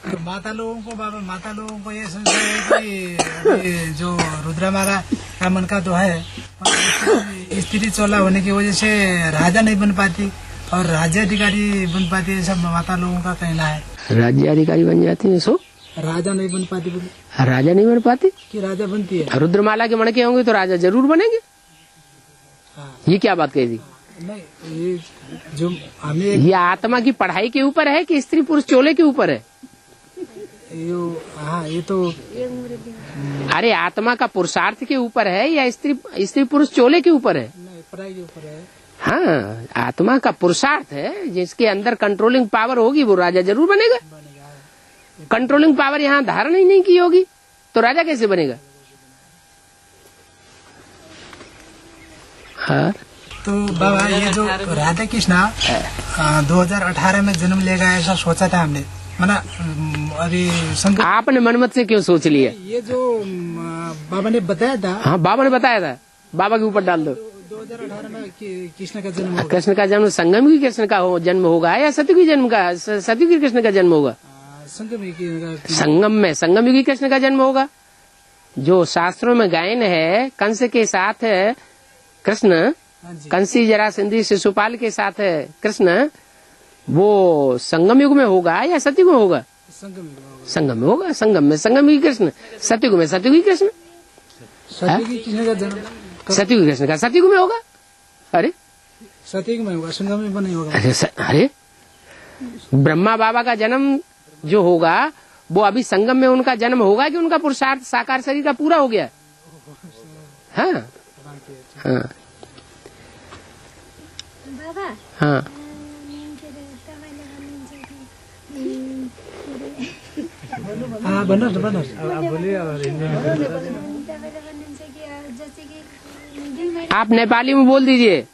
तो माता लोगों को ये समझ है कि जो रुद्रमाला का मन का तो है, स्त्री चोला होने की वजह से राजा नहीं बन पाती और राज्याधिकारी बन पाती है। सब माता लोगों का कहना है। राज्याधिकारी बन जाती है, सो राजा नहीं बन पाती। राजा नहीं बन पाती कि राजा बनती है। रुद्रमाला के मणके होंगे तो राजा जरूर बनेंगे। ये क्या बात कही थी? नहीं, ये जो हमें ये आत्मा की पढ़ाई के ऊपर है कि स्त्री पुरुष चोले के ऊपर है? हाँ, ये तो अरे आत्मा का पुरुषार्थ के ऊपर है या स्त्री पुरुष चोले के ऊपर है? नहीं, पढ़ाई के ऊपर है। हाँ, आत्मा का पुरुषार्थ है, जिसके अंदर कंट्रोलिंग पावर होगी वो राजा जरूर बनेगा। कंट्रोलिंग पावर यहाँ धारण ही नहीं की होगी तो राजा कैसे बनेगा? हाँ। तो बाबा ये जो राधा कृष्णा 2018 में जन्म लेगा ऐसा सोचा था हमने, मना अभी शंकर आपने मनमत से क्यों सोच लिया? ये जो बाबा ने बताया था। हाँ, बाबा ने बताया था, बाबा के ऊपर डाल दो। 2018 में कृष्ण का जन्म होगा। कृष्ण का जन्म संगम की कृष्ण का जन्म होगा या सतयुगी जन्म का, सतयुगी कृष्ण का जन्म होगा? संगम युगी कृष्ण का जन्म होगा। जो शास्त्रों में गायन है, कंस के साथ है कृष्ण, कंसी जरासंधी शिशुपाल के साथ है कृष्ण, वो संगम युग में होगा या सतयुग में होगा? संगम में होगा। संगम में संगम युगी कृष्ण, सतयुग में सतयुगी कृष्ण। सतयुगी कृष्ण का जन्म सतयुगी कृष्ण का सतयुग में होगा। अरे सतयुग में होगा, संगम में नहीं होगा। अरे ब्रह्मा बाबा का जन्म जो होगा वो अभी संगम में उनका जन्म होगा कि उनका पुरुषार्थ साकार शरीर का पूरा हो गया? हाँ हाँ हाँ। हाँ बनर आप नेपाली में बोल दीजिए।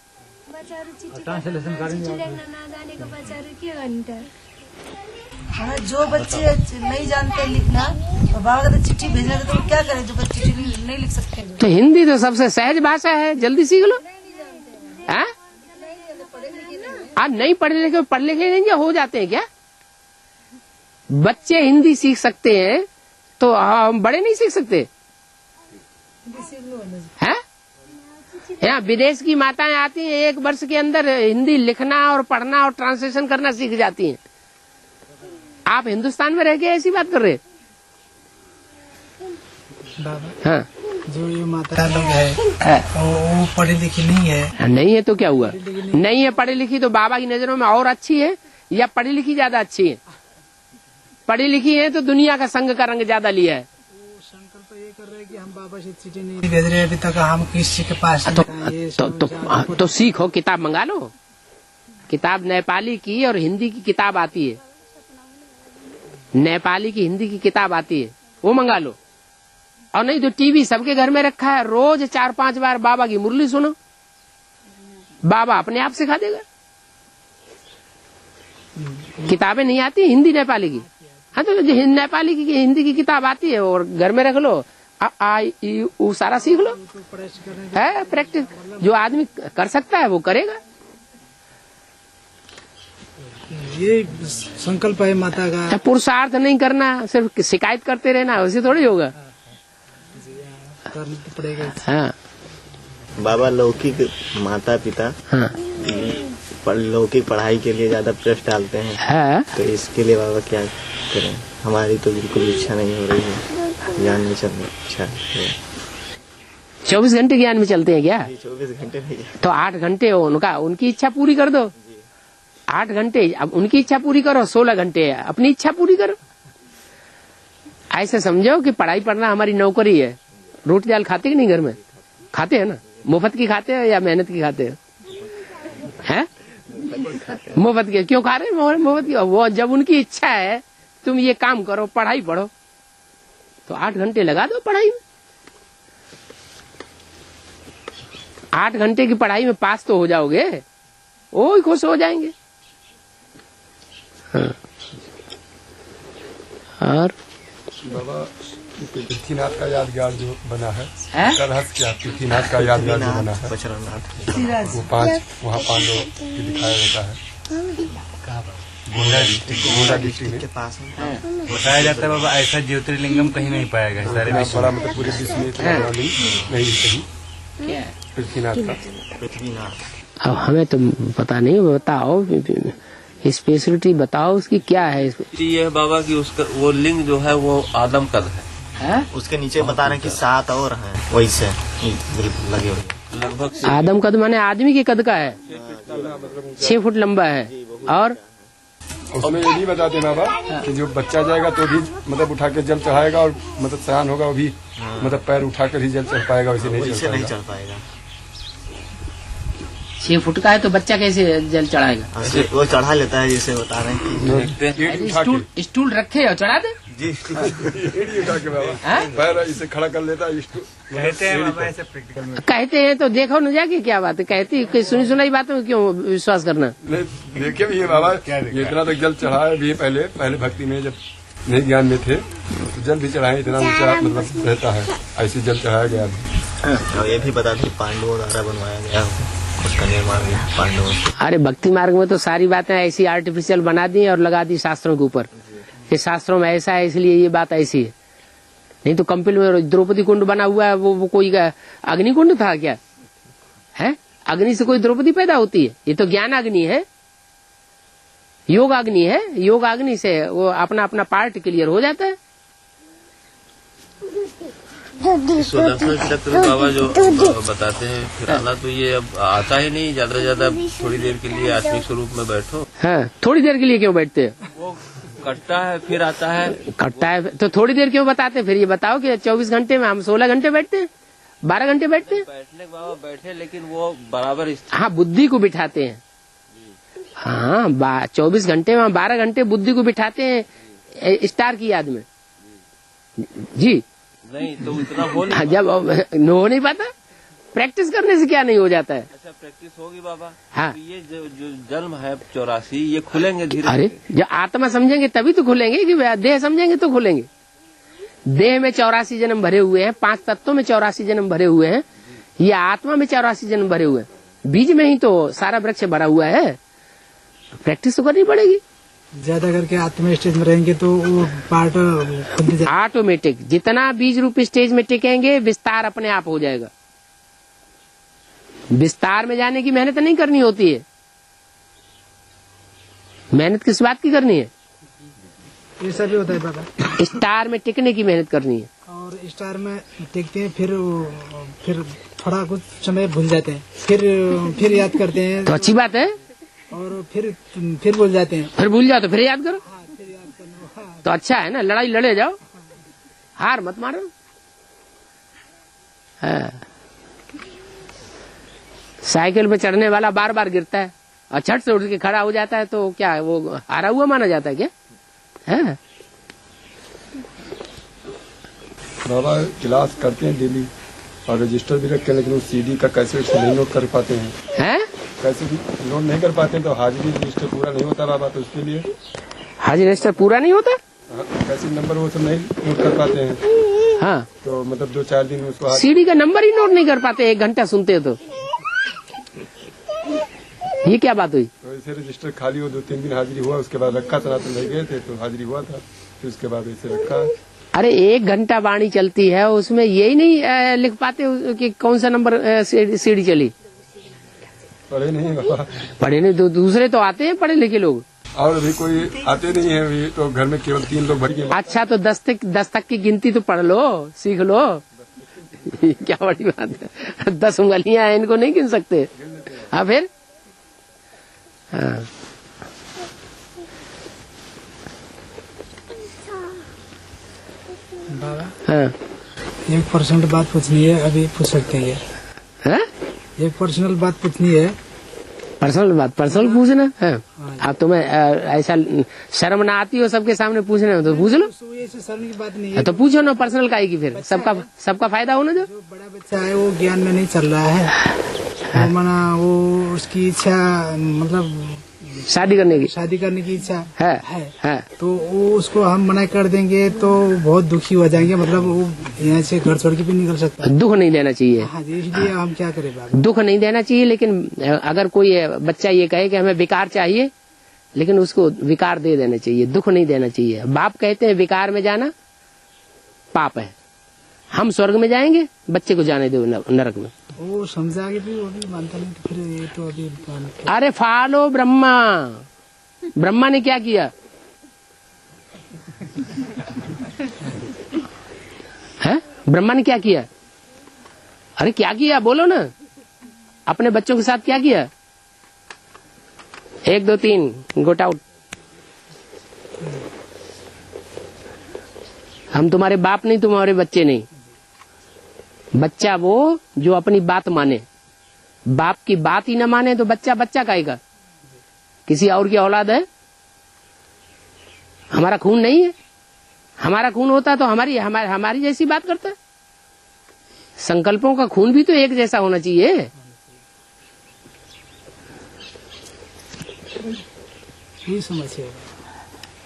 ट्रांसलेशन करेंगे। हाँ, जो बच्चे नहीं जानते लिखना तो बाबा का चिट्ठी भेजना तो क्या करें जो बच्चे चिट्ठी नहीं लिख सकते? तो हिंदी तो सबसे सहज भाषा है, जल्दी सीख लो। हाँ, आप नहीं पढ़े लिखे, पढ़ लिखे नहीं हो जाते हैं क्या? बच्चे हिंदी सीख सकते हैं तो हम बड़े नहीं सीख सकते हैं? यहाँ विदेश की माताएं आती हैं, 1 वर्ष के अंदर हिंदी लिखना और पढ़ना और ट्रांसलेशन करना सीख जाती हैं। आप हिंदुस्तान में रह के ऐसी बात कर रहे? हाँ, जो ये माता लोग है वो पढ़ी लिखी नहीं है। नहीं है तो क्या हुआ? नहीं है पढ़ी लिखी तो बाबा की नजरों में और अच्छी है या पढ़ी लिखी ज्यादा अच्छी है? पढ़ी लिखी है तो दुनिया का संग का रंग ज्यादा लिया है। संकल्प ये कर रहे हैं कि हम बाबा से चिट्ठी नहीं भेज रहे अभी तक, हम किसी के पास तो सीखो, किताब मंगा लो। किताब नेपाली की और हिंदी की किताब आती है, नेपाली की हिंदी की किताब आती है, वो मंगा लो। और नहीं तो टीवी सबके घर में रखा है, रोज 4-5 बार बाबा की मुरली सुनो, बाबा अपने आप सिखा देगा। किताबें नहीं आती हिंदी नेपाली की? हाँ, तो नेपाली की हिंदी की किताब आती है और घर में रख लो, आ ई उ सारा सीख लो। है प्रैक्टिस, जो आदमी कर सकता है वो करेगा। ये संकल्प है माता का। पुरुषार्थ नहीं करना, सिर्फ शिकायत करते रहना, वैसे थोड़ी होगा। करना तो पड़ेगा। हाँ बाबा लौकिक माता पिता हाँ लौकिक पढ़ाई के लिए ज्यादा प्रयास डालते हैं। हाँ। तो इसके लिए बाबा क्या करें? हमारी तो बिल्कुल इच्छा नहीं हो रही है, ज्ञान में चलने इच्छा है। 24 घंटे ज्ञान में चलते हैं क्या? 24 घंटे नहीं, तो 8 घंटे हो उनका, उनकी इच्छा पूरी कर दो। 8 घंटे अब उनकी इच्छा पूरी करो, 16 घंटे अपनी इच्छा पूरी करो। ऐसे समझो कि पढ़ाई पढ़ना हमारी नौकरी है। रोटी दाल खाते कि नहीं घर में? खाते हैं ना? मुफ्त की खाते हैं या मेहनत की खाते हैं? हैं? मुफ्त की क्यों खा रहे हैं? मुफ्त की। वो जब उनकी इच्छा है तुम ये काम करो, पढ़ाई पढ़ो, तो 8 घंटे लगा दो पढ़ाई में। 8 घंटे की पढ़ाई में पास तो हो जाओगे, वो ही खुश हो जाएंगे। हाँ। और बाबा पृथ्वीनाथ का यादगार जो बना है, रहस्य क्या? पृथ्वीनाथ का यादगार जो बना है, वो 5 वहाँ पांडव की दिखाया जाता है। गोंडा डिस्ट्रिक्ट के पास बताया जाता है बाबा, ऐसा ज्योतिर्लिंगम कहीं नहीं पाया गया सारे विश्व बड़ा, मतलब पूरे विश्व में इतना बड़ा लिंग नहीं कहीं पृथ्वीनाथ का। अब हमें तो पता नहीं, बताओ स्पेशलिटी बताओ उसकी क्या है? ये बाबा की उसका वो लिंग जो है वो आदम कद है। उसके नीचे बता रहे हैं कि 7 और हैं वैसे लगे हुए। लगभग आदम कद माने आदमी के कद का है, 6 फुट लंबा है। और उसमें ये भी बताते हैं बाबा कि जो बच्चा जाएगा तो भी मतलब उठा के जल चढ़ाएगा, और मतलब सयान होगा वो भी मतलब पैर उठाकर ही जल चढ़ पाएगा, वैसे नहीं चढ़ पाएगा। 6 फुट का है तो बच्चा कैसे जल चढ़ाएगा? वो चढ़ा लेता है, जैसे बता रहे हैं। स्टूल रखे और चढ़ा दे जी। पैर इसे खड़ा कर लेता है। कहते हैं बाबा ऐसे प्रैक्टिकल में कहते हैं तो देखो न जाके क्या बात है, कहती सुनी सुनाई बातों में क्यों विश्वास करना? नहीं देखे भी है बाबा, इतना तक जल चढ़ाया भी पहले भक्ति में जब नहीं ज्ञान में थे तो जल भी चढ़ाए, इतना ऊंचा मतलब रहता है, ऐसे जल चढ़ाया गया। और ये भी बता दें पांडवों द्वारा बनवाया गया उसका निर्माण पांडवों से। अरे भक्ति मार्ग में तो सारी बातें ऐसी आर्टिफिशियल बना दी और लगा दी शास्त्रों के ऊपर, कि शास्त्रों में ऐसा है इसलिए ये बात ऐसी है। नहीं तो कंपिल में द्रौपदी कुंड बना हुआ है, वो कोई अग्निकुंड था क्या है? अग्नि से कोई द्रौपदी पैदा होती है? ये तो ज्ञान अग्नि है, योग अग्नि है। योग अग्नि से वो अपना अपना पार्ट क्लियर हो जाता है। सुदर्शन चक्र बाबा जो बताते हैं फिर आना, तो ये अब आता ही नहीं, ज्यादा से ज्यादा थोड़ी देर के लिए आत्मिक स्वरूप में बैठो। हाँ, थोड़ी देर के लिए क्यों बैठते हैं? वो कटता है फिर आता है, कटता है तो थोड़ी देर क्यों बताते? फिर ये बताओ कि 24 घंटे में हम 16 घंटे बैठते हैं, 12 घंटे बैठते हैं। बैठने के बाबा बैठे, लेकिन वो बराबर हाँ, बुद्धि को बिठाते हैं। हाँ, 24 घंटे में 12 घंटे बुद्धि को बिठाते हैं स्टार की याद में जी। नहीं तो इतना हो नहीं, जब हो नहीं पाता, प्रैक्टिस करने से क्या नहीं हो जाता है? अच्छा प्रैक्टिस होगी बाबा। हाँ, तो ये जो जन्म है 84 ये खुलेंगे धीरे। अरे जब आत्मा समझेंगे तभी तो खुलेंगे, कि देह समझेंगे तो खुलेंगे। देह में 84 जन्म भरे हुए हैं, 5 तत्वों में 84 जन्म भरे हुए हैं, ये आत्मा में 84 जन्म भरे हुए हैं। बीज में ही तो सारा वृक्ष भरा हुआ है, प्रैक्टिस तो करनी पड़ेगी। ज्यादा करके आत्मा स्टेज में रहेंगे तो वो पार्ट ऑटोमेटिक, जितना बीज रूप स्टेज में टिकेंगे विस्तार अपने आप हो जाएगा। विस्तार में जाने की मेहनत नहीं करनी होती है, मेहनत किस बात की करनी है? ऐसा भी होता है बाबा, स्टार में टिकने की मेहनत करनी है। और स्टार में टिकते हैं, फिर थोड़ा कुछ समय भूल जाते हैं, फिर याद करते हैं तो अच्छी बात है। और फिर भूल जाते हैं, फिर भूल जाओ तो फिर याद करो। तो अच्छा है ना, लड़ाई लड़े जाओ, हार मत मारो। साइकिल पे चढ़ने वाला बार बार गिरता है और झट से उठ के खड़ा हो जाता है, तो क्या वो हारा हुआ माना जाता है क्या? है बाबा क्लास करते हैं डेली और रजिस्टर भी रखते हैं, लेकिन उस सीडी का कैसे नहीं नोट कर पाते हैं। कैसे भी नोट नहीं कर पाते हैं, तो हाजिरी रजिस्टर पूरा नहीं होता बाबा। तो उसके लिए हाजिरी रजिस्टर पूरा नहीं होता, कैसे नंबर वो सब नहीं नोट कर पाते हैं। हाँ, तो मतलब 2-4 दिन उसको सीडी का नंबर ही नोट नहीं कर पाते, 1 घंटा सुनते तो ये क्या बात हुई? तो ऐसे रजिस्टर खाली हो, 2-3 दिन हाजिरी हुआ, उसके बाद रखा था, तो नहीं गए थे तो हाजिरी हुआ था, फिर उसके बाद ऐसे रखा। अरे 1 घंटा वाणी चलती है, उसमें यही नहीं लिख पाते कि कौन सा नंबर सीडी चली? पढ़े नहीं बाबा, पढ़े नहीं तो दूसरे तो आते हैं पढ़े लिखे लोग, और अभी कोई आते नहीं है, अभी तो घर में केवल 3 लोग भर के। अच्छा तो 10 तक की गिनती तो पढ़ लो, सीख लो। क्या बड़ी बात है, 10 उंगलियां हैं, इनको नहीं गिन सकते? हाँ फिर हाँ। बाबा हाँ, एक पर्सनल बात पूछनी है, अभी पूछ सकते हैं? हाँ? एक पर्सनल बात पूछनी है। पर्सनल पूछना है? आप तुम्हें ऐसा शर्म ना आती हो सबके सामने पूछने में तो पूछ लो। ऐसे शर्म की बात नहीं है, तो पूछो ना, पर्सनल का है कि फिर सबका फायदा होना। जो बड़ा बच्चा है वो ज्ञान में नहीं चल रहा है, वो मना वो उसकी इच्छा मतलब शादी करने की इच्छा है। तो वो उसको हम मना कर देंगे तो बहुत दुखी हो जाएंगे, मतलब वो यहाँ से घर छोड़ के भी निकल सकता है। दुख नहीं देना चाहिए। हाँ जी, इसलिए हम क्या करें बाबा? दुख नहीं देना चाहिए, लेकिन अगर कोई बच्चा ये कहे कि हमें विकार चाहिए, लेकिन उसको विकार दे देना चाहिए, दुख नहीं देना चाहिए। बाप कहते हैं विकार में जाना पाप है, हम स्वर्ग में जाएंगे, बच्चे को जाने दो नरक में। वो समझा के भी वो भी मानता नहीं, तो फिर ये तो अभी अरे फॉलो ब्रह्मा ने क्या किया है? ब्रह्मा ने क्या किया? अरे क्या किया बोलो ना, अपने बच्चों के साथ क्या किया? 1 2 3 गोट आउट। हम तुम्हारे बाप नहीं, तुम्हारे बच्चे नहीं। बच्चा वो जो अपनी बात माने, बाप की बात ही न माने तो बच्चा बच्चा काहेगा? किसी और की औलाद है? हमारा खून नहीं है। हमारा खून होता तो हमारी जैसी बात करता। संकल्पों का खून भी तो एक जैसा होना चाहिए।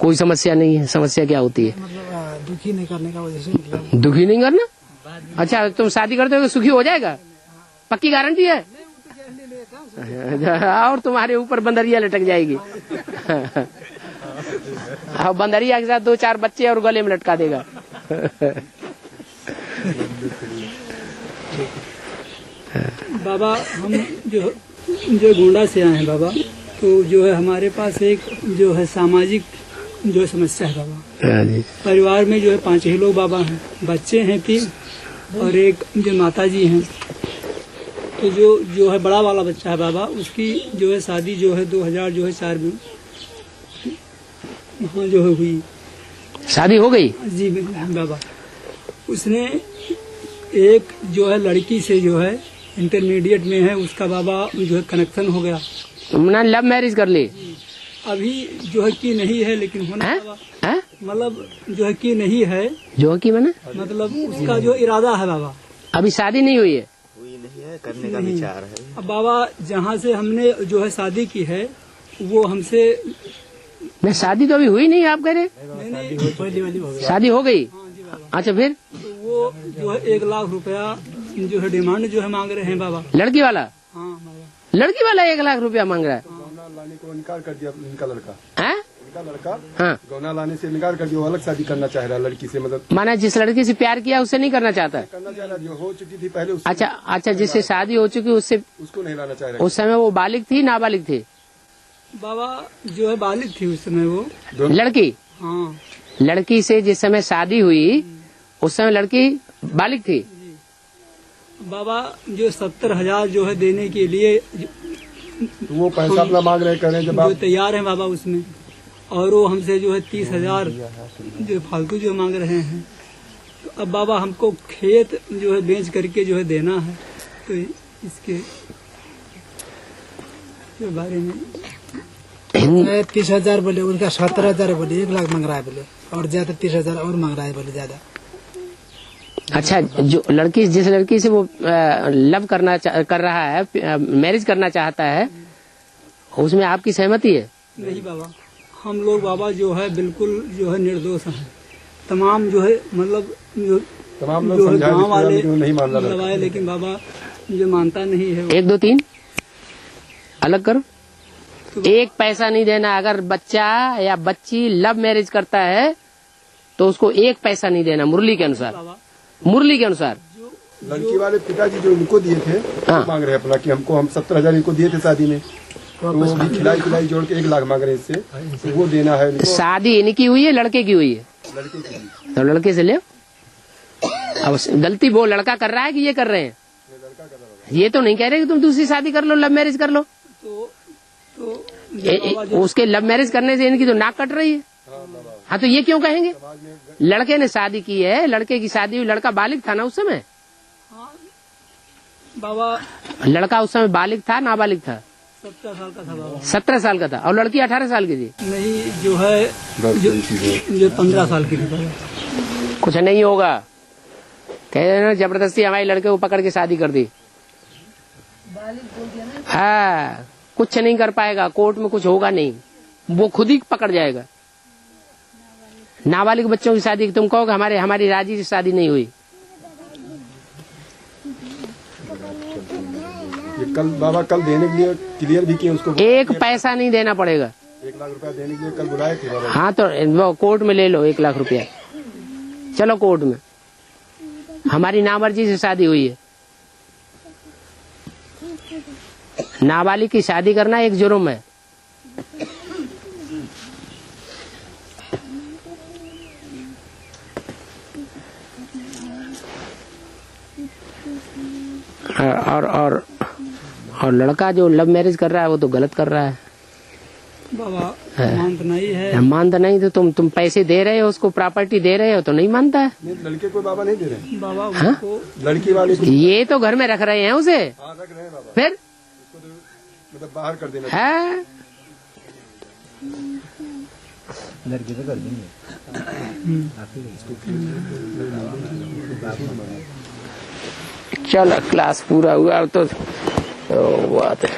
कोई समस्या नहीं है। समस्या क्या होती है? मतलब दुखी नहीं करने का वजह से। दुखी नहीं करना? अच्छा, तुम शादी करते हो तो सुखी हो जाएगा? पक्की गारंटी है? और तुम्हारे ऊपर बंदरिया लटक जाएगी। और बंदरिया के साथ 2-4 बच्चे और गले में लटका देगा। बाबा, हम जो गोंडा से आए हैं बाबा, तो जो है हमारे पास एक जो है सामाजिक जो समस्या है बाबा। परिवार में जो है 5 ही लोग बाबा हैं, बच्चे हैं 3 और एक जो माता जी हैं। तो जो है बड़ा वाला बच्चा है बाबा, उसकी जो है शादी जो है 2004 में हाँ जो है हुई। शादी हो गई? जी बाबा। उसने एक जो है लड़की से जो है इंटरमीडिएट में है, उसका बाबा जो है कनेक्शन हो गया। तुमने लव मैरिज कर ली? अभी जो है की नहीं है, लेकिन होना मतलब जो है की नहीं है। जो की मैंने मतलब उसका जो इरादा है बाबा। अभी शादी नहीं हुई है? हुई नहीं है, करने का विचार है। अब बाबा जहाँ से हमने जो है शादी की है वो हमसे नहीं, शादी तो अभी हुई नहीं। आप कह रहे शादी हो गई? अच्छा, फिर? तो वो जो है 1 लाख रुपया जो है डिमांड जो है मांग रहे हैं बाबा। लड़की वाला? हाँ बाबा। लड़की वाला 1 लाख रुपया मांग रहा है? गौना लाने को इनकार कर दिया इनका लड़का। है? इनका लड़का हाँ, गौना लाने से इनकार कर दिया। वो अलग शादी करना चाह रहा है लड़की से। मतलब माना जिस लड़की से प्यार किया उससे नहीं करना चाहता? करना चाह रहा, जो हो चुकी थी पहले। अच्छा, जिससे शादी हो चुकी उससे उसको नहीं लाना चाह रहा। उस समय वो बालिग थी नाबालिग थी? बाबा जो है बालिग थी उस समय वो लड़की। हाँ, लड़की से जिस समय शादी हुई उस समय लड़की बालिग थी। बाबा जो 70,000 जो है देने के लिए तो वो पैसा अपना मांग रहे करें जब जो तैयार है बाबा उसमें, और वो हमसे जो है 30,000 जो फालतू जो मांग रहे हैं। तो अब बाबा हमको खेत जो है बेच करके जो है देना है, तो इसके बारे में 30,000 बोले, उनका 17,000 बोले, 1 लाख मांग रहा है बोले, और ज्यादा 30,000 और मांग रहा है बोले ज्यादा। अच्छा, जो लड़की जिस लड़की से वो लव कर रहा है, मैरिज करना चाहता है, उसमें आपकी सहमति है? नहीं बाबा, हम लोग बाबा जो है बिल्कुल जो है निर्दोष हैं। तमाम जो है मतलब तमाम लोग गाँव वाले नहीं मान रहा, लेकिन बाबा जो मानता नहीं है। 1 2 3 अलग करो। 1 पैसा नहीं देना। अगर बच्चा या बच्ची लव मैरिज करता है तो उसको 1 पैसा नहीं देना, मुरली के अनुसार। मुरली के अनुसार लड़की वाले पिताजी जो उनको दिए थे हाँ, मांग रहे अपना कि हम 17,000 इनको दिए थे शादी में, तो वो भी खिलाई जोड़ के 1 लाख मांग रहे इससे, तो वो देना है इनको। शादी इनकी हुई है, लड़के की हुई है? लड़के की। तो लड़के से ले। अब गलती वो लड़का कर रहा है कि ये कर रहे हैं? ये तो नहीं कह रहे कि तुम दूसरी शादी कर लो, लव मैरिज कर लो। उसके लव मैरिज करने से इनकी तो नाक कट रही है। हाँ, तो ये क्यों कहेंगे? लड़के ने शादी की है, लड़के की शादी हुई, लड़का बालिग था ना उस समय? बाबा लड़का उस समय बालिग था नाबालिग था? 17 साल का था बाबा। 17 साल का था। और लड़की 18 साल की थी? नहीं, जो है जो 15 साल की थी बाबा। कुछ नहीं होगा, कह रहे ना जबरदस्ती हमारे लड़के को पकड़ के शादी कर दी। हाँ, कुछ नहीं कर पाएगा, कोर्ट में कुछ होगा नहीं, वो खुद ही पकड़ जाएगा। नाबालिग बच्चों की शादी तुम कहोगे हमारी राजी से शादी नहीं हुई। ये कल बाबा कल देने के लिए क्लियर भी किए उसको। 1 पैसा नहीं देना पड़ेगा। 1 लाख रुपया देने के लिए कल बुलाए थे बाबा। हाँ, तो वो कोर्ट में ले लो 1 लाख रुपया। चलो कोर्ट में, हमारी नामर्जी से शादी हुई है। नाबालिग की शादी करना एक जुर्म है। और लड़का जो लव मैरिज कर रहा है वो तो गलत कर रहा है बाबा। मानता नहीं है। मानता नहीं तो तुम पैसे दे रहे हो, उसको प्रॉपर्टी दे रहे हो तो नहीं मानता है। लड़के को बाबा नहीं दे रहे बाबा। हाँ? लड़की वाले ये तो घर में रख रहे हैं उसे। रख रहे हैं बाबा। फिर मतलब बाहर कर देना है। लड़की तो कर देंगे। चलो क्लास पूरा हुआ अब तो बात है।